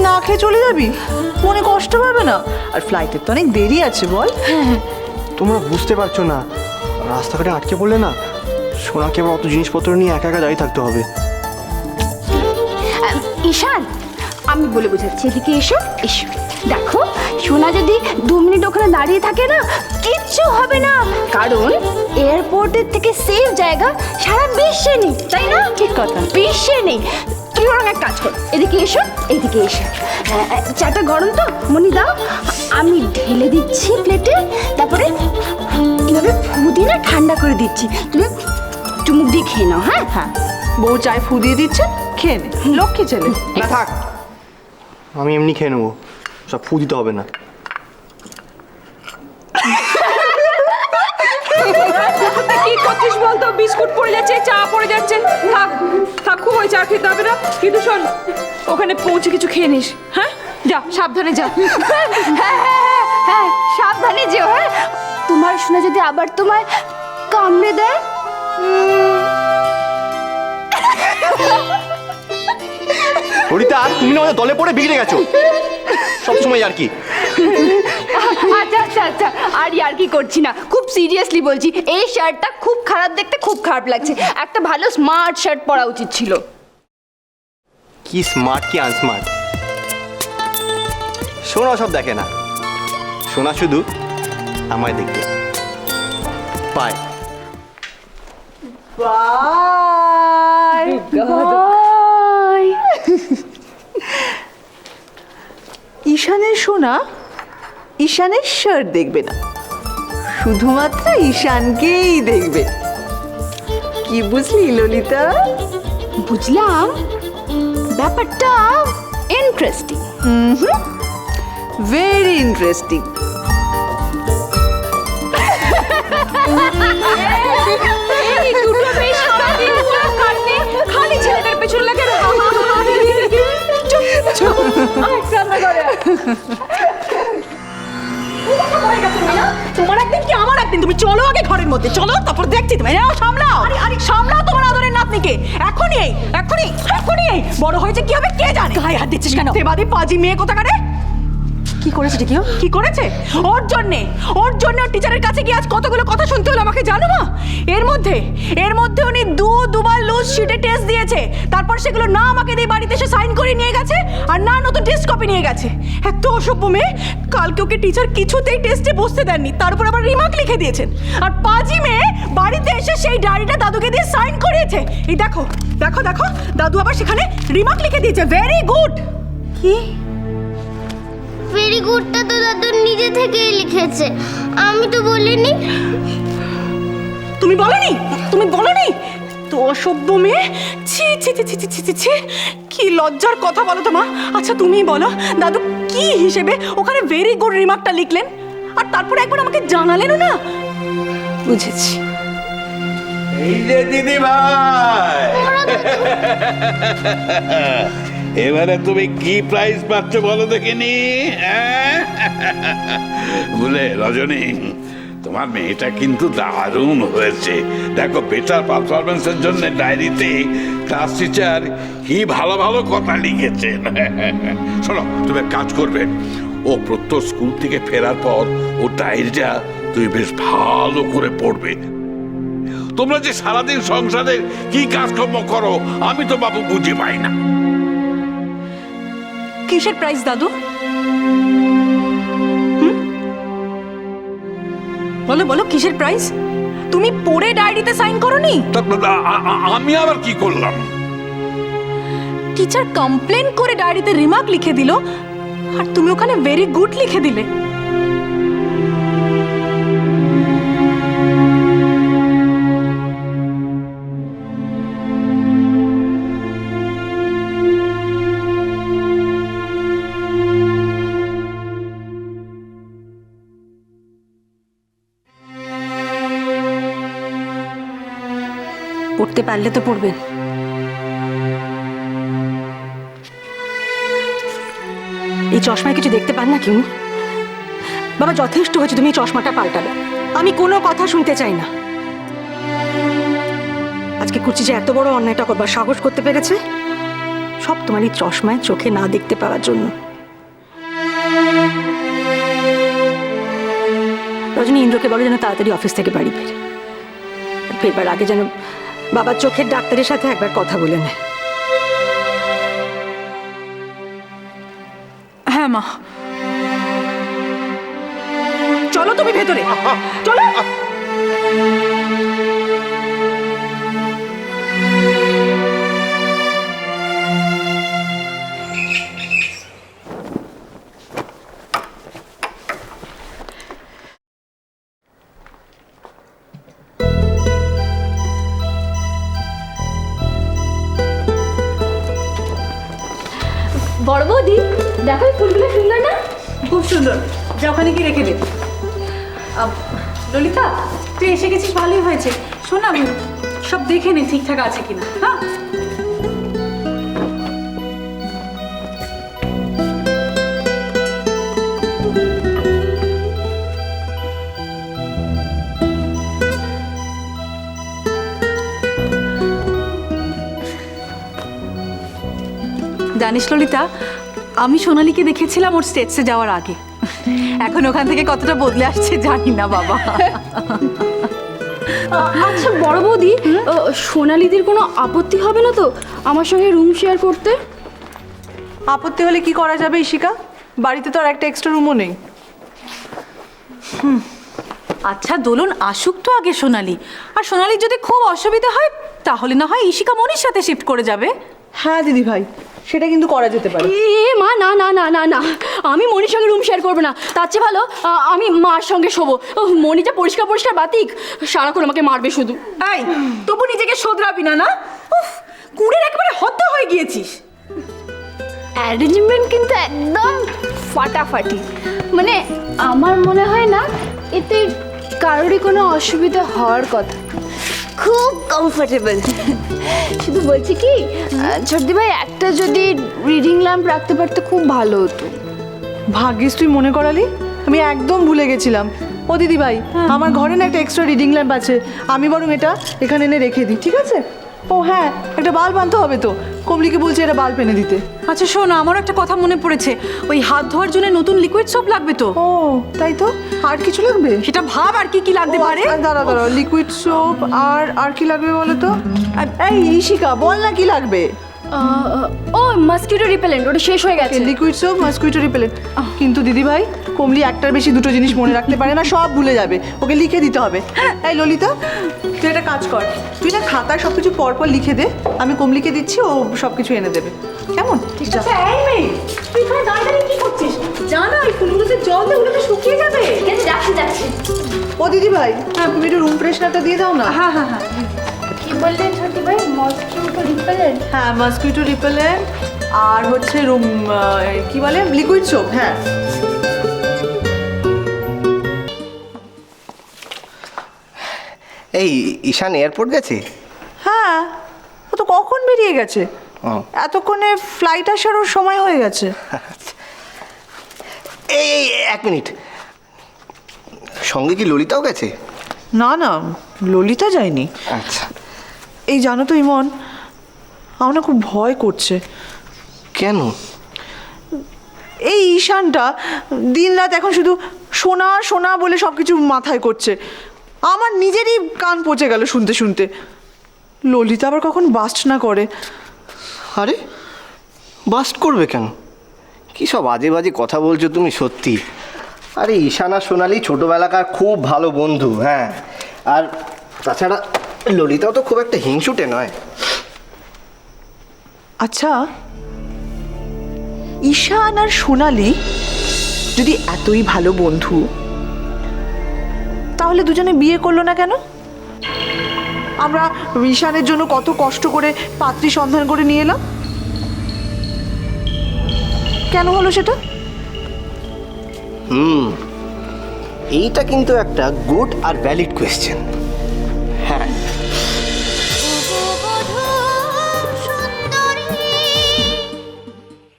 না খেয়ে চলে যাবি? মনে কষ্ট পাবে না? আর ফ্লাইটের তো অনেক দেরি আছে বল। তোমরা বুঝতে পারছো না, রাস্তাঘাটে আটকে পড়লে না সোনাকে আবার অত জিনিসপত্র নিয়ে একা একা দাঁড়িয়ে থাকতে হবে। ঈশান, আমি বলে বোঝাচ্ছি, এদিকে এসো এসো। দেখো, সোনা যদি 2 মিনিট ওখানে দাঁড়িয়ে থাকে না, কিচ্ছু হবে না, কারণ এয়ারপোর্টের থেকে সেফ জায়গা সারা বিশ্বে নেই, তাই না? ঠিক কথা, বিশ্বে নেই। তুই ওরকম এক কাজ কর, এদিকে এসো, এদিকে এসো। চাটা গরম তো, মনি দাও, আমি ঢেলে দিচ্ছি প্লেটে, তারপরে এভাবে ফু দিয়ে না ঠান্ডা করে দিচ্ছি, তুমি চুমুক দিয়ে খেয়ে নাও। হ্যাঁ হ্যাঁ, বউ চায় ফু দিয়ে দিচ্ছে, খেয়ে নে, লক্ষ্মী ছেলে। না থাক, আমি এমনি খেয়ে নেবো, সব ফু দিতে হবে না। কি করছিস বলতো? বিস্কুট পড়ে যাচ্ছে, চা পড়ে যাচ্ছে। থাক থাক, খুব ওই চা খেতে হবে না, কিন্তু শোন, ওখানে পৌঁছে কিছু খেয়ে নিস। হ্যাঁ, যা, সাবধানে যা। হ্যাঁ হ্যাঁ হ্যাঁ, সাবধানে যেও। হ্যাঁ, তোমার শোনা যদি আবার তোমায় কামড়ে দেয়। ললিতা, তুমি না আমাদের দলে পড়ে বিগড়ে গেছো সবসময়। আর কি আচ্ছা আচ্ছা আচ্ছা, আর ইয়ার কি করছি না, খুব সিরিয়াসলি বলছি, এই শার্টটা খুব খারাপ দেখতে, খুব খারাপ লাগছে, একটা ভালো স্মার্ট শার্ট পরা উচিত ছিল। কি স্মার্ট কি আনস্মার্ট, সোনা সব দেখে না, সোনা শুধু আমায় দেখবে পায়। বাই। ঈশানের সোনা ঈশানের শার্ট দেখবে না, শুধুমাত্র ঈশানকেই দেখবে। কি বুঝলি ললিতা? বুঝলাম, ব্যাপারটা ইন্টারেস্টিং। Very interesting. এই দুটো মেয়ে সারাদিন পুরো কাটে, খালি ছেলেদের পেছনে লাগে। চুপ চুপ, রান্না করে। তোমার একদিন কি আমার একদিন? তুমি চলো আগে ঘরের মধ্যে, চলো, তারপর দেখছি। তুমি সামলাও, আরে সামলাও তোমার আদরের নাতনিকে। এখনই এখনই এখনই বড় হয়েছে, কি হবে কে জানে। গায়ে হাত দিচ্ছিস কেন? সেবাদি পাজি মেয়ে কোথাকারে। কি করেছে কি? কি করেছে? ওর জন্যে ওর টিচারের কাছে গিয়ে আজ কতগুলো কথা শুনতে হলো আমাকে, জানো মা? এর মধ্যে উনি দুবার লুজ শিটে টেস্ট দিয়েছে, তারপর সেগুলো না আমাকে দিয়ে বাড়িতে এসে সাইন করে নিয়ে গেছে, আর না নতুন টেস্ট কপি নিয়ে গেছে। এত অসভ্য মেয়ে। কালকে ওকে টিচার কিছুতেই টেস্টে বসতে দেননি, তার উপর আবার রিমার্ক লিখে দিয়েছেন। আর পাজি মেয়ে বাড়িতে এসে সেই ডায়েরিটা দাদুকে দিয়ে সাইন করিয়েছে। এই দেখো দেখো দেখো, দাদু আবার সেখানে রিমার্ক লিখে দিয়েছে, ভেরি গুড। কি ভেরি গুডটা তো দাদু নিজে থেকেই লিখেছে, আমি তো বলিনি। তুমি বলনি? তো অসভ্য মেয়ে, ছি ছি ছি ছি ছি ছি ছি, কি লজ্জার কথা বলো তো মা। আচ্ছা তুমি বলো, দাদু কি হিসেবে ওখানে ভেরি গুড রিমার্কটা লিখলেন, আর তারপরে একবার আমাকে জানালেনও না? বুঝেছি। এই যে দিদি ভাই, এবারে তুমি কি প্রাইজ পাচ্ছ বলো দেখিনি? বলে রজনী, তোমার মেয়েটা কিন্তু দারুণ হয়েছে। দেখো, বেটার পারফরমেন্সের জন্য ডায়েরিতে ক্লাস টিচার কি ভালো ভালো কথা লিখেছেন। শোনো, তুমি এক কাজ করবে, ও প্রত্যহ স্কুল থেকে ফেরার পর ও ডায়েরিটা তুমি বেশ ভালো করে পড়বে। তোমরা যে সারাদিন সংসারে কি কাজকর্ম করো আমি তো বাবু বুঝে পাই না। কিসের প্রাইজ দাদু? বলো বলো, কিসের প্রাইজ? তুমি পড়ে ডায়েরিতে সাইন করোনি? আমি আবার কি করলাম? টিচার কমপ্লেন করে ডায়েরিতে রিমার্ক লিখে দিল, আর তুমি ওখানে ভেরি গুড লিখে দিলে। পড়তে পারলে তো পড়বেন। এই চশমায় কিছু দেখতে পান না কেউ? বাবা, যথেষ্ট হয়েছে, তুমি এই চশমাটা পাল্টাবে। আমি কোনো কথা শুনতে চাই না। আজকে কুচি যে এত বড় অন্যায়টা করবার সাহস করতে পেরেছে, সব তোমার এই চশমায় চোখে না দেখতে পাওয়ার জন্য। রজনী ইন্দ্রকে বলো যেন তাড়াতাড়ি অফিস থেকে বাড়ি ফেরবার আগে যেন বাবার চোখের ডাক্তারের সাথে একবার কথা বলে নেয়। হ্যাঁ মা। চলো তুমি ভেতরে চলো। বড় বৌদি দেখো এই ফুলগুলো সুন্দর না? খুব সুন্দর, যা ওখানে কি রেখে দে। ললিতা, তুই এসে গেছিস, ভালোই হয়েছে। শোন আমি সব দেখে নে ঠিকঠাক আছে কিনা। হ্যাঁ জানিস ললিতা, আমি সোনালীকে দেখেছিলাম ওর স্টেজে যাওয়ার আগে। এখন ওখান থেকে কতটা বদলে আসছে জানি না বাবা। আচ্ছা বড় বৌদি, সোনালীদির কোনো আপত্তি হবে না তো আমার সঙ্গে রুম শেয়ার করতে? আপত্তি হলে কি করা যাবে ইশিকা? বাড়িতে তো আর একটা এক্সট্রা রুমও নেই। আচ্ছা দোলন আসুক তো আগে সোনালী, আর সোনালীর যদি খুব অসুবিধা হয় তাহলে না হয় ইশিকা মনির সাথে শিফট করে যাবে। হ্যাঁ দিদি ভাই, সেটা কিন্তু করা যেতে পারে। এ মা, না না না না না, আমি মনির সঙ্গে রুম শেয়ার করবো না। তার চেয়ে ভালো আমি মার সঙ্গে শোবো। মনিটা পরিষ্কার পরিষ্কার বাতিক, সারাক্ষণ আমাকে মারবে শুধু। এই তবু নিজেকে শোধরাবি না? না উফ, কুড়ের একেবারে হত্যা হয়ে গিয়েছিস। অ্যারেঞ্জমেন্ট কিন্তু একদম ফাটাফাটি। মানে আমার মনে হয় না এতে কারোরই কোনো অসুবিধা হওয়ার কথা। খুব কমফোর্টেবল। শুধু বলছি কি ছোটদি ভাই, একটা যদি রিডিং ল্যাম্প রাখতে পারতো খুব ভালো হতো। ভাগ্যিস তুই মনে করালি, আমি একদম ভুলে গেছিলাম। ও দিদি ভাই, আমার ঘরে না একটা এক্সট্রা রিডিং ল্যাম্প আছে, আমি বরং এটা এখানে এনে রেখে দিই, ঠিক আছে? ও হ্যাঁ, একটা বাল্ব আনতে হবে তো, কমলিকে বলছি এটা বাল্ব এনে দিতে। আচ্ছা শোনো, আমারও একটা কথা মনে পড়েছে, ওই হাত ধোয়ার জন্য নতুন লিকুইড সোপ লাগবে তো। ও তাই তো, আর কিছু লাগবে? সেটা ভাব আর কি কি লাগতে পারে। দাঁড়াও দাঁড়াও, লিকুইড সোপ আর কি লাগবে বলো তো? এই ইশিকা বল না কি লাগবে? ও মসকিটো রিপেলেন্ট, ওটা শেষ হয়ে গেছে। Liquid soap, mosquito repellent. কিন্তু দিদি ভাই, কমলি একটার বেশি দুটো জিনিস মনে রাখতে পারে না, সব ভুলে যাবে, ওকে লিখে দিতে হবে। এই ললিতা, তুই একটা কাজ কর, তুই না খাতায় সব কিছু পরপর লিখে দে, আমি কমলিকে দিচ্ছি, ও সব কিছু এনে দেবে, কেমন? ঠিক আছে। এই মেয়ে, তুই এখানে দাঁড়িয়ে দাঁড়িয়ে কি করছিস? জানা এই ফুলগুলোতে জল দিয়ে ওগুলো তো শুকিয়ে যাবে। যাচ্ছি যাচ্ছি। ও দিদি ভাই, হ্যাঁ তুমি একটু রুম ফ্রেশনারটা দিয়ে দাও না। হ্যাঁ হ্যাঁ হ্যাঁ। কি বললেন ছোটি ভাই? Mosquito repellent? হ্যাঁ মসকুইটো রিপেলেন্ট আর হচ্ছে রুম কি বলে লিকুইড সোপ। হ্যাঁ এই ঈশান এয়ারপোর্ট গেছে? হ্যাঁ, ও তো কখন বেরিয়ে গেছে, ও এতক্ষণে ফ্লাইট আসারও সময় হয়ে গেছে। এই এই এক মিনিট, সঙ্গে কি ললিতাও গেছে? না না, ললিতা যায়নি। আচ্ছা। এই জানো তো ইমন, আমার না খুব ভয় করছে। কেন? এই ঈশানটা দিনরাত এখন শুধু সোনা সোনা বলে সব কিছু মাথায় করছে, আমার নিজেরই কান পচে গেল শুনতে শুনতে। ললিতা আবার কখন বাস্ট না করে। আরে বাস্ট করবে কেন? কী সব বাজে বাজে কথা বলছো তুমি সত্যি। আরে ঈশান আর সোনালি ছোটোবেলাকার খুব ভালো বন্ধু। হ্যাঁ, আর তাছাড়া ললিতাও তো খুব একটা হিংসুটে নয়। আচ্ছা, ঈশান আর সোনালি যদি এতই ভালো বন্ধু, তাহলে দুজনে বিয়ে করলো না কেন? আমরা ঈশানের জন্য কত কষ্ট করে পাত্রী সন্ধান করে নিয়ে এলাম, কেন হলো সেটা? এইটা কিন্তু একটা গুড আর ভ্যালিড কোয়েশ্চেন।